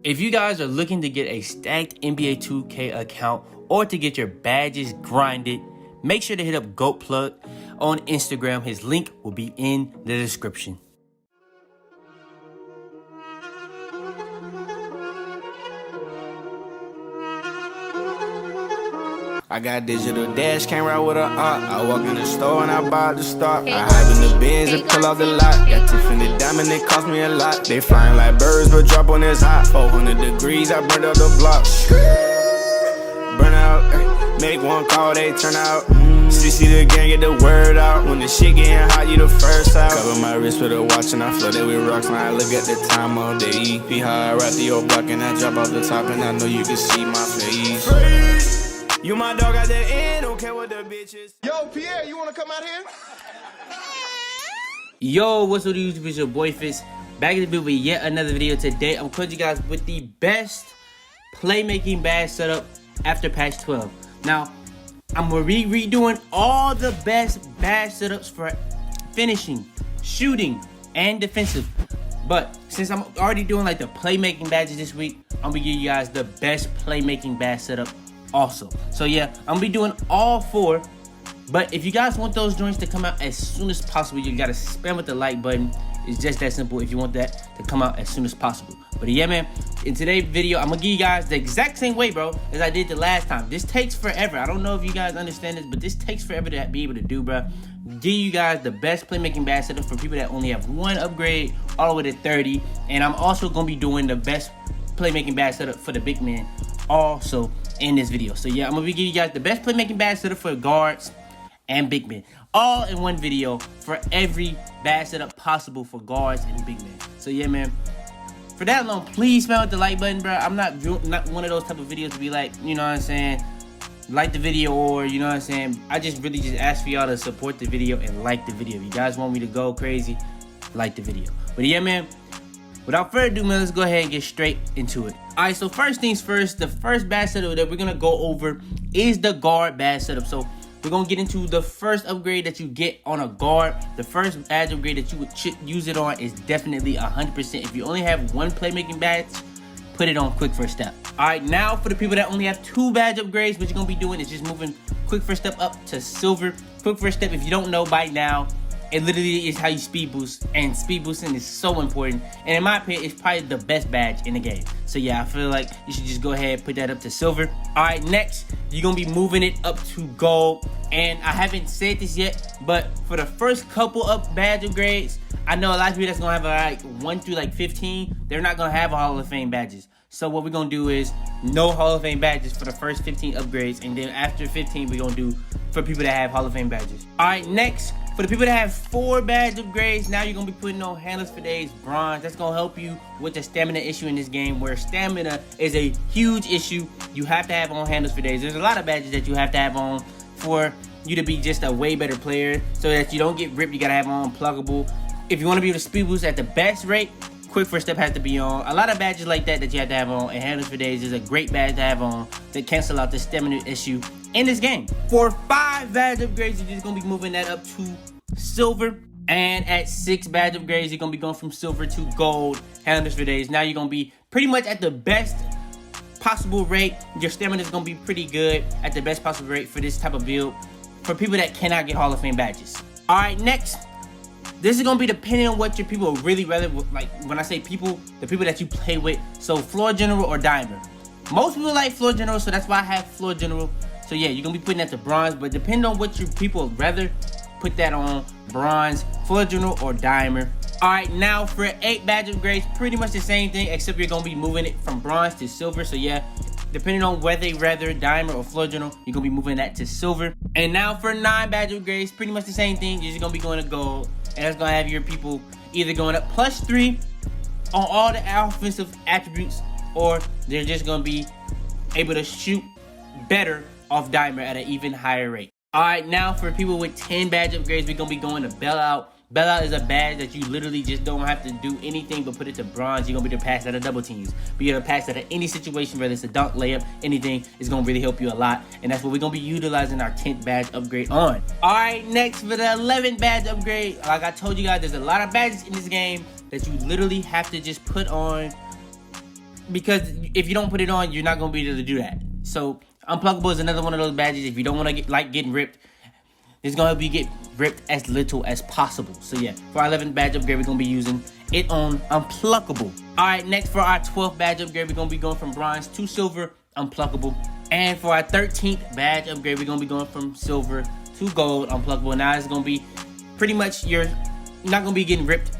If you guys are looking to get a stacked NBA 2K account or to get your badges grinded, make sure to hit up GoatPlug on Instagram. His link will be in the description. I got digital dash, can't ride with a op. I walk in the store and I buy the stock. I hide in the bins and pull out the lot. Got Tiffany diamond, it cost me a lot. They flying like birds, but drop on this hot. 400 degrees, I burned up the block. Burn out, make one call, they turn out. CC the gang, get the word out. When the shit getting hot, you the first out. Cover my wrist with a watch and I flooded with rocks. Now I look at the time all day. Be high, I ride the old block and I drop off the top. And I know you can see my face. You my dog at the end, don't care what the bitch is. Yo, Pierre, you wanna come out here? Yo, what's up YouTube? It's your boy Fitz, back in the video with yet another video. Today I'm coming to you guys with the best playmaking badge setup after patch 12. Now, I'm gonna be redoing all the best badge setups for finishing, shooting, and defensive. But since I'm already doing like the playmaking badges this week, I'm gonna give you guys the best playmaking badge setup also. So yeah, I'm gonna be doing all four. But if you guys want those joints to come out as soon as possible, you gotta spam with the like button. It's just that simple if you want that to come out as soon as possible. But yeah, man, in today's video, I'm gonna give you guys the exact same way, bro, as I did the last time. This takes forever. I don't know if you guys understand this, but this takes forever to be able to do, bro. Give you guys the best playmaking badge setup for people that only have one upgrade all the way to 30. And I'm also gonna be doing the best playmaking badge setup for the big man also in this video. So yeah, I'm gonna be giving you guys the best playmaking badge setup for guards and big men, all in one video for every badge setup possible for guards and big men. So yeah, man, for that long, please smash with the like button, bro. I'm not one of those type of videos to be like, you know what I'm saying, like the video, or you know what I'm saying. I just really just ask for y'all to support the video and like the video. If you guys want me to go crazy, like the video. But yeah, man, without further ado, man, let's go ahead and get straight into it. All right, so first things first, the first badge setup that we're gonna go over is the guard badge setup. So we're gonna get into the first upgrade that you get on a guard. The first badge upgrade that you would use it on is definitely 100%. If you only have one playmaking badge, put it on quick first step. All right, now for the people that only have two badge upgrades, what you're gonna be doing is just moving quick first step up to silver. Quick first step, if you don't know by now, it literally is how you speed boost, and speed boosting is so important. And in my opinion, it's probably the best badge in the game. So yeah, I feel like you should just go ahead and put that up to silver. All right, next, you're gonna be moving it up to gold. And I haven't said this yet, but for the first couple of badge upgrades, I know a lot of people that's gonna have like 1 through like 15, they're not gonna have Hall of Fame badges. So what we're gonna do is no Hall of Fame badges for the first 15 upgrades, and then after 15, we're gonna do for people that have Hall of Fame badges. All right, next, for the people that have 4 badge upgrades, now you're gonna be putting on Handlers for Days bronze. That's gonna help you with the stamina issue in this game, where stamina is a huge issue. You have to have on Handlers for Days. There's a lot of badges that you have to have on for you to be just a way better player, so that you don't get ripped. You gotta have on Unpluckable. If you want to be able to speed boost at the best rate, quick first step has to be on. A lot of badges like that you have to have on, and Handlers for Days is a great badge to have on to cancel out the stamina issue in this game. For 5 badge upgrades, you're just gonna be moving that up to silver. And at 6 badge upgrades, you're gonna be going from silver to gold. Handlers for Days. Now you're gonna be pretty much at the best possible rate. Your stamina is gonna be pretty good at the best possible rate for this type of build for people that cannot get Hall of Fame badges. All right, next, this is gonna be depending on what your people really rather like. When I say people, the people that you play with. So floor general or diamond. Most people like floor general, so that's why I have floor general. So yeah, you're gonna be putting that to bronze, but depending on what your people rather, put that on bronze, floor general, or diamond. All right, now for 8 badge upgrades, pretty much the same thing, except you're gonna be moving it from bronze to silver. So yeah, depending on whether they rather diamond or floor general, you're gonna be moving that to silver. And now for 9 badge upgrades, pretty much the same thing. You're just gonna be going to gold, and that's gonna have your people either going up +3 on all the offensive attributes, or they're just gonna be able to shoot better off diamond at an even higher rate. All right, now for people with 10 badge upgrades, we're gonna be going to bailout. Bailout is a badge that you literally just don't have to do anything but put it to bronze. You're gonna be able to pass that at double teams. Be able to pass that at any situation, whether it's a dunk, layup, anything. Is gonna really help you a lot. And that's what we're gonna be utilizing our 10th badge upgrade on. All right, next for the 11th badge upgrade. Like I told you guys, there's a lot of badges in this game that you literally have to just put on because if you don't put it on, you're not gonna be able to do that. So Unpluckable is another one of those badges. If you don't want to like getting ripped, it's gonna help you get ripped as little as possible. So yeah, for our 11th badge upgrade, we're gonna be using it on Unpluckable. All right, next for our 12th badge upgrade, we're gonna be going from bronze to silver, Unpluckable. And for our 13th badge upgrade, we're gonna be going from silver to gold, Unpluckable. Now it's gonna be pretty much you're not gonna be getting ripped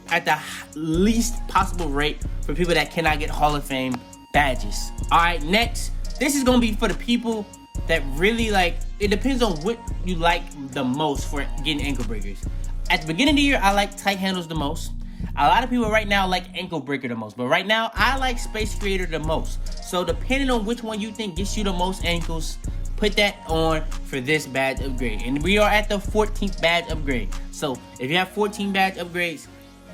at the least possible rate for people that cannot get Hall of Fame badges. All right, next, this is gonna be for the people that really like, it depends on what you like the most for getting ankle breakers. At the beginning of the year, I like tight handles the most. A lot of people right now like ankle breaker the most, but right now I like space creator the most. So depending on which one you think gets you the most ankles, put that on for this badge upgrade. And we are at the 14th badge upgrade. So if you have 14 badge upgrades,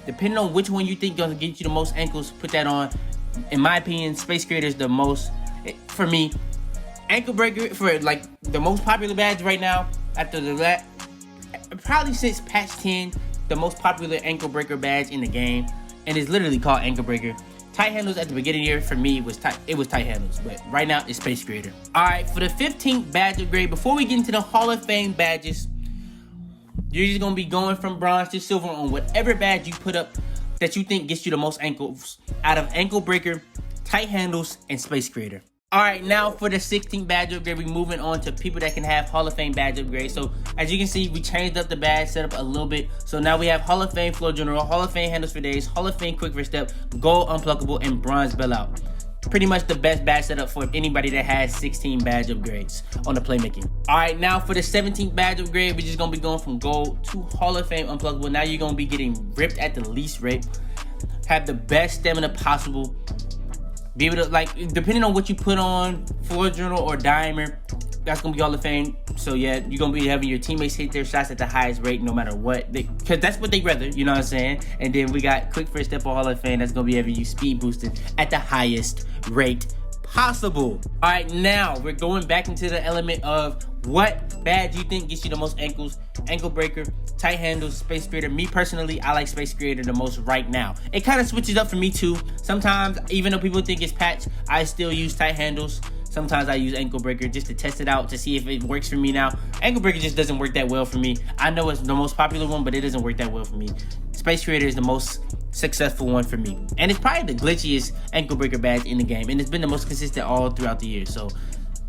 depending on which one you think gonna get you the most ankles, put that on. In my opinion, space creator is the most, for me, ankle breaker for like the most popular badge right now. After the probably since patch 10, the most popular ankle breaker badge in the game, and it's literally called ankle breaker. Tight handles at the beginning of the year for me was tight handles, but right now it's space creator. All right, for the 15th badge upgrade, before we get into the Hall of Fame badges, you're just gonna be going from bronze to silver on whatever badge you put up that you think gets you the most ankles out of ankle breaker, tight handles, and space creator. All right, now for the 16th badge upgrade, we're moving on to people that can have Hall of Fame badge upgrades. So as you can see, we changed up the badge setup a little bit. So now we have Hall of Fame Floor General, Hall of Fame Handles for Days, Hall of Fame Quick First Step, Gold Unpluckable, and Bronze Bailout. Pretty much the best badge setup for anybody that has 16 badge upgrades on the Playmaking. All right, now for the 17th badge upgrade, we're just gonna be going from Gold to Hall of Fame Unpluckable. Now you're gonna be getting ripped at the least rate, have the best stamina possible, be able to, like, depending on what you put on, Floor Journal or Dimer, that's gonna be Hall of Fame. So yeah, you're gonna be having your teammates hit their shots at the highest rate no matter what, because that's what they rather, you know what I'm saying? And then we got Quick First Step on Hall of Fame, that's gonna be having you speed boosted at the highest rate possible. All right, now we're going back into the element of what badge you think gets you the most ankles. Ankle breaker, tight handles, space creator. Me personally, I like space creator the most right now. It kind of switches up for me too. Sometimes, even though people think it's patch, I still use tight handles. Sometimes I use ankle breaker just to test it out to see if it works for me now. Ankle breaker just doesn't work that well for me. I know it's the most popular one, but it doesn't work that well for me. Space creator is the most successful one for me. And it's probably the glitchiest ankle breaker badge in the game. And it's been the most consistent all throughout the year. So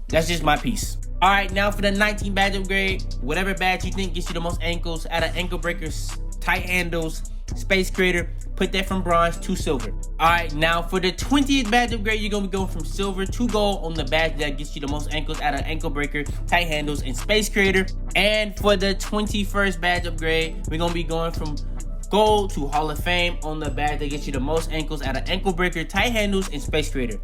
that's just my piece. All right, now for the 19th badge upgrade, whatever badge you think gets you the most ankles out of ankle breakers, tight handles, space creator, put that from bronze to silver. All right, now for the 20th badge upgrade, you're gonna be going from silver to gold on the badge that gets you the most ankles out of ankle breaker, tight handles, and space creator. And for the 21st badge upgrade, we're gonna be going from gold to Hall of Fame on the badge that gets you the most ankles out of ankle breaker, tight handles, and space creator.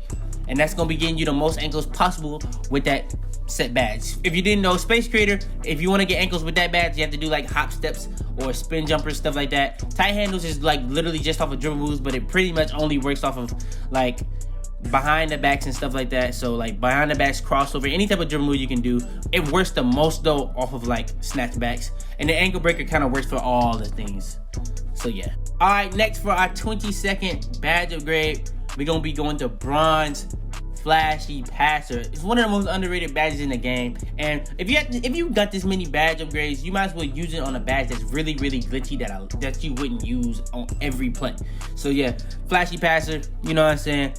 And that's gonna be getting you the most ankles possible with that set badge. If you didn't know, space creator, if you want to get ankles with that badge, you have to do like hop steps or spin jumpers, stuff like that. Tight handles is like literally just off of dribble moves, but it pretty much only works off of like behind the backs and stuff like that. So like behind the backs, crossover, any type of dribble move you can do. It works the most though off of like snatchbacks, and the ankle breaker kind of works for all the things. So yeah. All right, next for our 22nd badge upgrade, we're gonna be going to bronze flashy passer. It's one of the most underrated badges in the game, and if you got this many badge upgrades, you might as well use it on a badge that's really glitchy that you wouldn't use on every play. So yeah, flashy passer, you know what I'm saying?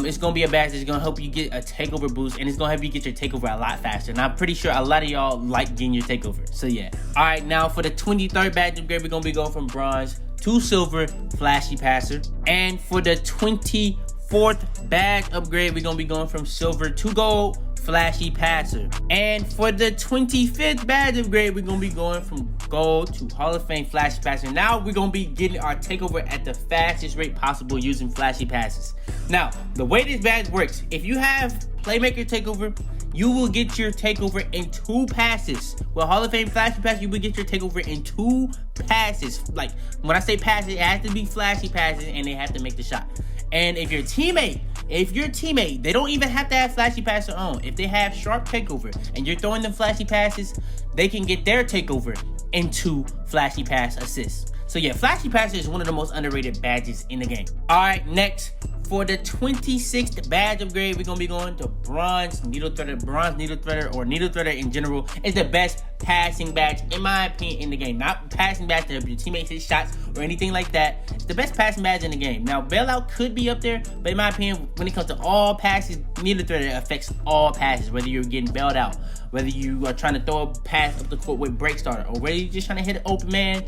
It's gonna be a badge that's gonna help you get a takeover boost, and it's gonna help you get your takeover a lot faster. And I'm pretty sure a lot of y'all like getting your takeover. So yeah. All right, now for the 23rd badge upgrade, we're gonna be going from bronze to silver flashy passer, and for the 24th badge upgrade, we're gonna be going from silver to gold flashy passer. And for the 25th badge upgrade, we're gonna be going from gold to Hall of Fame flashy passer. Now we're gonna be getting our takeover at the fastest rate possible using flashy passes. Now, the way this badge works, if you have Playmaker takeover, you will get your takeover in 2 passes. With Hall of Fame flashy pass, you will get your takeover in 2 passes. Like, when I say passes, it has to be flashy passes and they have to make the shot. And if your teammate, they don't even have to have flashy passer on. If they have sharp takeover and you're throwing them flashy passes, they can get their takeover into flashy pass assists. So yeah, flashy passer is one of the most underrated badges in the game. All right, next for the 26th badge upgrade, we're gonna be going to bronze needle threader. Bronze needle threader, or needle threader in general, is the best passing badge in my opinion in the game. Not passing badge to help your teammates hit shots or anything like that. It's the best passing badge in the game. Now bailout could be up there, but in my opinion, when it comes to all passes, needle threader affects all passes, whether you're getting bailed out, whether you are trying to throw a pass up the court with break starter, or whether you're just trying to hit an open man.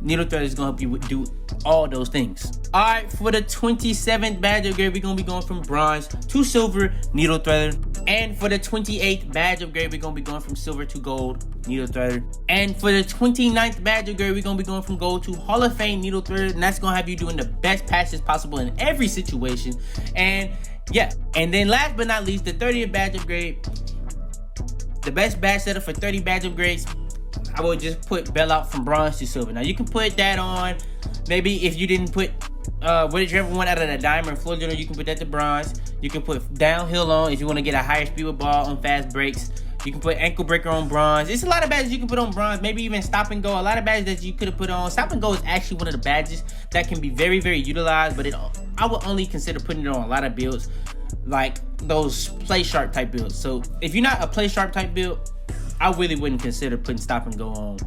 Needle threader is gonna help you do all those things. All right, for the 27th badge upgrade, we're gonna be going from bronze to silver needle threader. And for the 28th badge upgrade, we're gonna be going from silver to gold needle threader. And for the 29th badge upgrade, we're gonna be going from gold to Hall of Fame needle threader. And that's gonna have you doing the best passes possible in every situation. And yeah, and then last but not least, the 30th badge upgrade, the best badge setup for 30 badge upgrades, I would just put bailout from bronze to silver. Now you can put that on, maybe if you didn't put whichever one out of the diamond floor general, you can put that to bronze. You can put downhill on if you want to get a higher speed with ball on fast breaks. You can put ankle breaker on bronze. It's a lot of badges you can put on bronze. Maybe even stop and go. A lot of badges that you could have put on. Stop and go is actually one of the badges that can be very, very utilized, but I would only consider putting it on a lot of builds, like those play sharp type builds. So if you're not a play sharp type build, I really wouldn't consider putting stop and go on,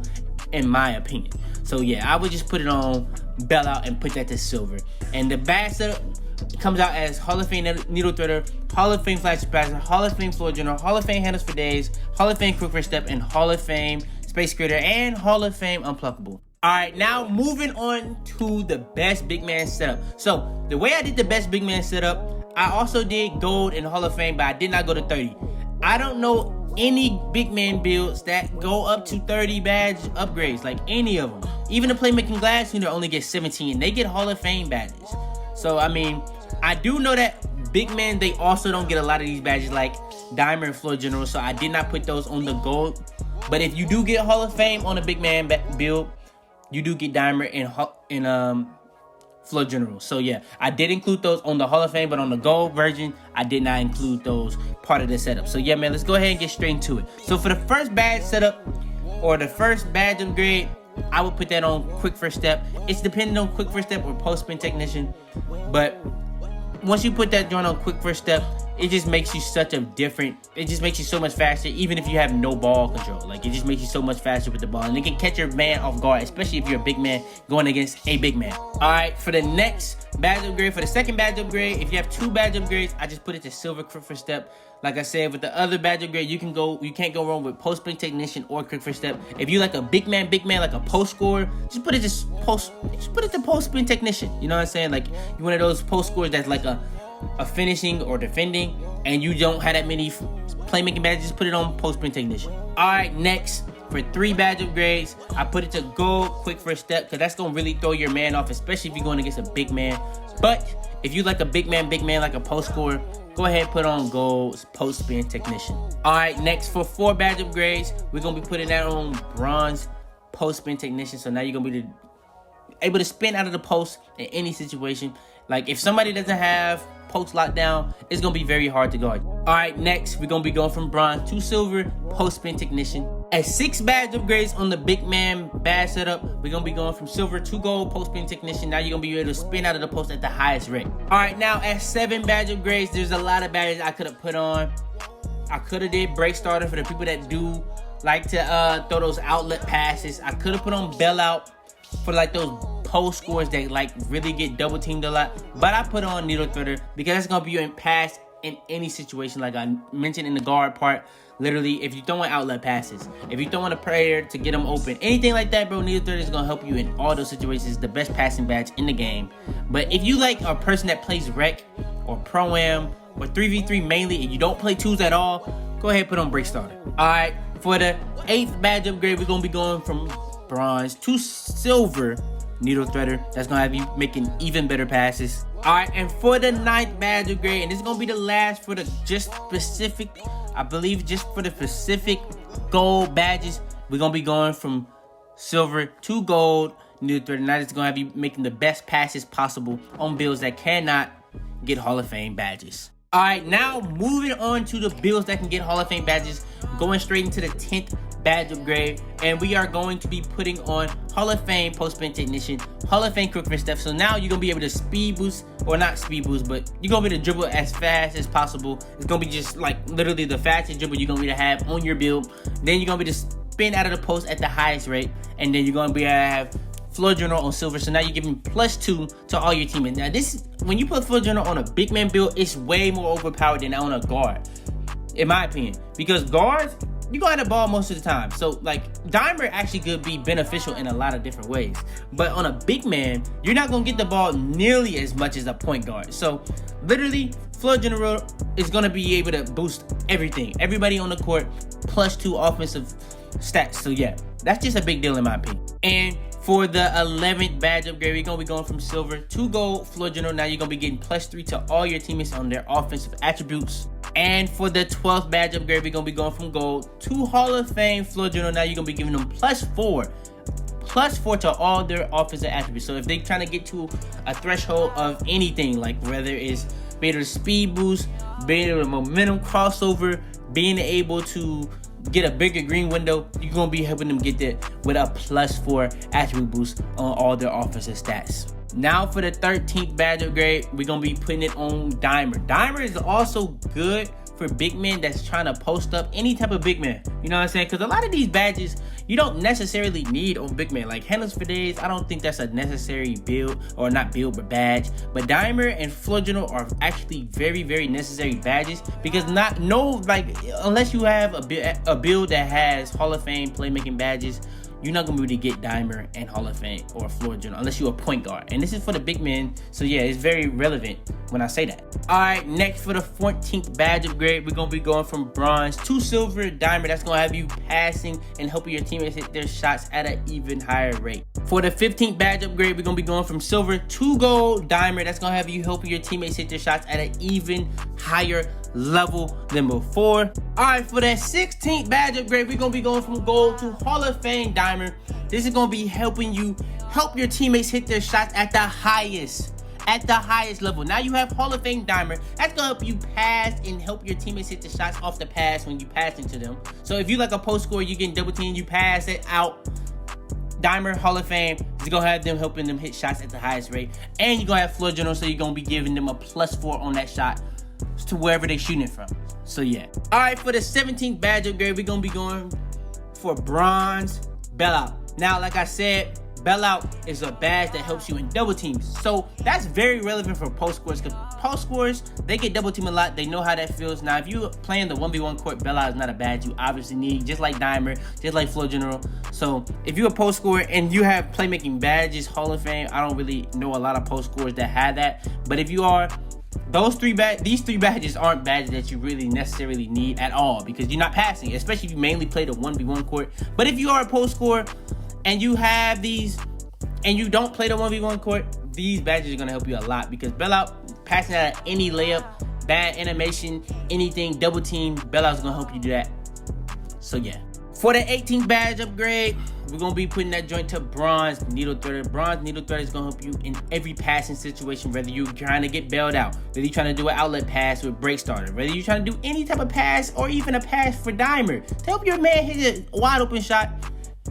in my opinion. So yeah, I would just put it on bailout and put that to silver. And the badge setup comes out as Hall of Fame needle threader, Hall of Fame flash passer, Hall of Fame floor general, Hall of Fame handles for days, Hall of Fame quick first step, and Hall of Fame space creator, and Hall of Fame unpluckable. All right, now moving on to the best big man setup. So the way I did the best big man setup, I also did gold and Hall of Fame, but I did not go to 30. I don't know any big man builds that go up to 30 badge upgrades, like any of them. Even the Playmaking Glass Unit only gets 17. They get Hall of Fame badges. So I mean, I do know that big men, they also don't get a lot of these badges like diamond and floor general, so I did not put those on the gold. But if you do get Hall of Fame on a big man build, you do get diamond and floor general. So yeah, I did include those on the Hall of Fame, but on the gold version, I did not include those part of the setup. So yeah, man, let's go ahead and get straight into it. So for the first badge setup, or the first badge upgrade, I would put that on quick first step. It's depending on quick first step or post spin technician, but once you put that joint on quick first step, it just makes you it just makes you so much faster, even if you have no ball control. Like, it just makes you so much faster with the ball, and it can catch your man off guard, especially if you're a big man going against a big man. All right, for the next badge upgrade, for the second badge upgrade, if you have two badge upgrades, I just put it to silver quick first step. Like I said, with the other badge upgrade, you can't go wrong with post spin technician or quick first step. If you like a big man, like a post scorer, just put it to post spin technician. You know what I'm saying? Like, you one of those post scorers that's like a finishing or defending, and you don't have that many playmaking badges, just put it on post spin technician. All right, next, for 3 badge upgrades, I put it to gold quick first step, because that's gonna really throw your man off, especially if you're going against a big man. But if you like a big man like a post scorer, go ahead and put on gold post spin technician. All right, next, for 4 badge upgrades, we're gonna be putting that on bronze post spin technician. So now you're gonna be able to spin out of the post in any situation. Like, if somebody doesn't have post locked down, it's gonna be very hard to guard. All right, next, we're gonna be going from bronze to silver post spin technician. At 6 badge upgrades on the big man badge setup, we're gonna be going from silver to gold post spin technician. Now you're gonna be able to spin out of the post at the highest rate. All right, now at 7 badge upgrades, there's a lot of badges I could have put on. I could have did break starter for the people that do like to throw those outlet passes. I could have put on bailout for like those post scores that like really get double teamed a lot, but I put on needle threader because that's gonna be your pass in any situation. Like I mentioned in the guard part, literally, if you throwing outlet passes, if you throwing a prayer to get them open, anything like that, bro, needle threader is gonna help you in all those situations. It's the best passing badge in the game. But if you like a person that plays rec or pro-am or 3v3 mainly, and you don't play 2s at all, go ahead and put on break starter. All right, for the 8th badge upgrade, we're gonna be going from bronze to silver needle threader. That's gonna have you making even better passes. All right, and for the 9th badge upgrade, and this is gonna be the last for the just for the specific gold badges, we're gonna be going from silver to gold needle threader. Now it's gonna have you making the best passes possible on builds that cannot get Hall of Fame badges. All right, now moving on to the builds that can get Hall of Fame badges, going straight into the 10th badge upgrade, and we are going to be putting on Hall of Fame post spin technician, Hall of Fame quick step. So now you're gonna be able to speed boost, or not speed boost, but you're gonna be able to dribble as fast as possible. It's gonna be just like literally the fastest dribble you're gonna be able to have on your build. Then you're gonna be able to spin out of the post at the highest rate, and then you're gonna be able to have floor general on silver. So now you're giving +2 to all your teammates. Now this, when you put floor general on a big man build, it's way more overpowered than on a guard, in my opinion, because guards, you gonna have the ball most of the time. So like Dimer actually could be beneficial in a lot of different ways, but on a big man, you're not gonna get the ball nearly as much as a point guard. So literally, floor general is gonna be able to boost everything, everybody on the court, +2 offensive stats. So yeah, that's just a big deal in my opinion. And for the 11th badge upgrade, we're gonna be going from silver to gold floor general. Now you're gonna be getting +3 to all your teammates on their offensive attributes. And for the 12th badge upgrade, we're gonna be going from gold to Hall of Fame floor general. Now you're gonna be giving them +4 to all their offensive attributes. So if they're trying to get to a threshold of anything, like whether it's being able to speed boost, being able to momentum crossover, being able to get a bigger green window, you're gonna be helping them get that with a +4 attribute boost on all their offensive stats. Now for the 13th badge upgrade, we're gonna be putting it on Dimer. Dimer is also good for big men that's trying to post up, any type of big man. You know what I'm saying? Because a lot of these badges you don't necessarily need on big man. Like handles for days, I don't think that's a necessary build, or not build, but badge. But Dimer and floor general are actually very, very necessary badges, because unless you have a build that has Hall of Fame playmaking badges, you're not gonna be able to get Dimer and Hall of Fame or floor general unless you're a point guard. And this is for the big men, so yeah, it's very relevant when I say that. All right, next for the 14th badge upgrade, we're gonna be going from bronze to silver Dimer. That's gonna have you passing and helping your teammates hit their shots at an even higher rate. For the 15th badge upgrade, we're gonna be going from silver to gold Dimer. That's gonna have you helping your teammates hit their shots at an even higher level than before. All right, for that 16th badge upgrade, we're gonna be going from gold to Hall of Fame Dimer. This is gonna be helping you help your teammates hit their shots at the highest level. Now you have Hall of Fame Dimer. That's gonna help you pass and help your teammates hit the shots off the pass when you pass into them. So if you like a post scorer, you getting double teamed, you pass it out, Dimer, Hall of Fame is gonna have them helping them hit shots at the highest rate. And you're gonna have floor general, so you're gonna be giving them a +4 on that shot to wherever they're shooting it from. So yeah. All right, for the 17th badge upgrade, we're gonna be going for bronze bailout. Now, like I said, bailout is a badge that helps you in double teams. So that's very relevant for post scorers, because post scorers, they get double teamed a lot. They know how that feels. Now, if you playing the 1v1 court, bailout is not a badge you obviously need, just like Dimer, just like floor general. So if you're a post scorer and you have playmaking badges, Hall of Fame, I don't really know a lot of post scorers that have that. But if you are, these three badges aren't badges that you really necessarily need at all, because you're not passing, especially if you mainly play the 1v1 court. But if you are a post scorer and you have these and you don't play the 1v1 court, these badges are gonna help you a lot, because bailout, passing out any layup, bad animation, anything, double team, bailout is gonna help you do that. So yeah. For the 18th badge upgrade, we're gonna be putting that joint to bronze needle threader. Bronze needle threader is gonna help you in every passing situation, whether you're trying to get bailed out, whether you're trying to do an outlet pass with break starter, whether you're trying to do any type of pass, or even a pass for Dimer to help your man hit a wide open shot.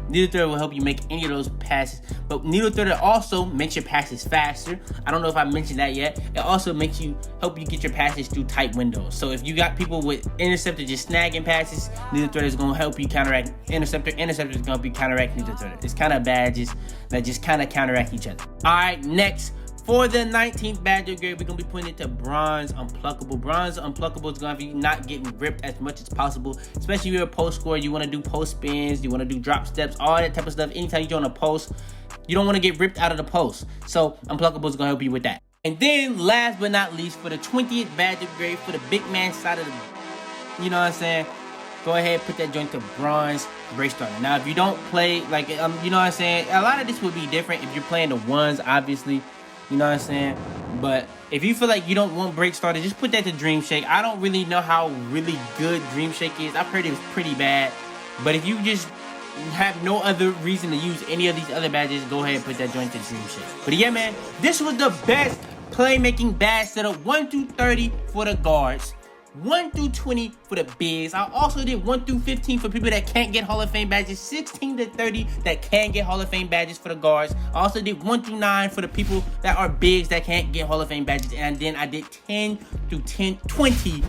Needle threader will help you make any of those passes, but needle threader also makes your passes faster. I don't know if I mentioned that yet. It also makes you help you get your passes through tight windows. So if you got people with interceptor just snagging passes, needle threader is gonna help you counteract interceptor. Interceptor is gonna help you counteract needle threader. It's kind of badges that just kind of counteract each other. All right, next. For the 19th badge upgrade, we're gonna be putting it to bronze Unpluckable. Bronze Unpluckable is gonna be not getting ripped as much as possible, especially if you're a post scorer. You wanna do post spins, you wanna do drop steps, all that type of stuff. Anytime you join a post, you don't wanna get ripped out of the post. So Unpluckable is gonna help you with that. And then last but not least, for the 20th badge upgrade, for the big man side of the, you know what I'm saying? Go ahead, put that joint to bronze break starter. Now, if you don't play, like, you know what I'm saying? A lot of this would be different if you're playing the ones, obviously. You know what I'm saying? But if you feel like you don't want break starter, just put that to Dream Shake. I don't really know how really good Dream Shake is. I've heard it was pretty bad. But if you just have no other reason to use any of these other badges, go ahead and put that joint to Dream Shake. But yeah, man, this was the best playmaking badge setup, 1 through 30 for the guards. 1 through 20 for the bigs. I also did 1 through 15 for people that can't get Hall of Fame badges. 16 to 30 that can get Hall of Fame badges for the guards. I also did 1 through 9 for the people that are bigs that can't get Hall of Fame badges. And then I did 10 through 20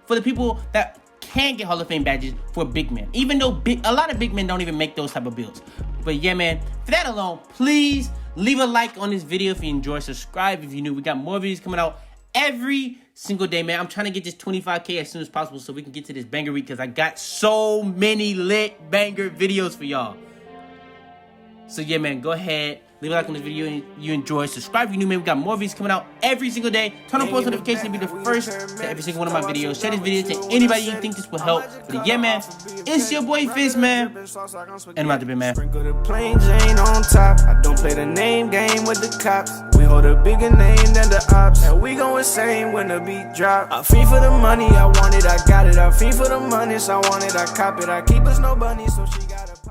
for the people that can get Hall of Fame badges for big men. Even though a lot of big men don't even make those type of builds. But yeah, man, for that alone, please leave a like on this video if you enjoy. Subscribe if you're new. We got more videos coming out every single day, man. I'm trying to get this 25K as soon as possible so we can get to this banger week because I got so many lit banger videos for y'all. So yeah, man, go ahead. Leave a like on this video if you enjoy. Subscribe if you're new, man. We got more videos coming out every single day. Turn on post notifications to be the first to every single one of my videos. Share this video to anybody you think this will help. But yeah, man, it's your boy Fitz, man. And I'm out the bit, man. Sprinkle the plain Jane on top. I don't play the name game with the cops. We hold a bigger name than the ops. And we go insane when the beat drop. I fiend for the money, I want it, I got it. I fiend for the money, so I want it, I cop it. I keep us no bunny, so she got a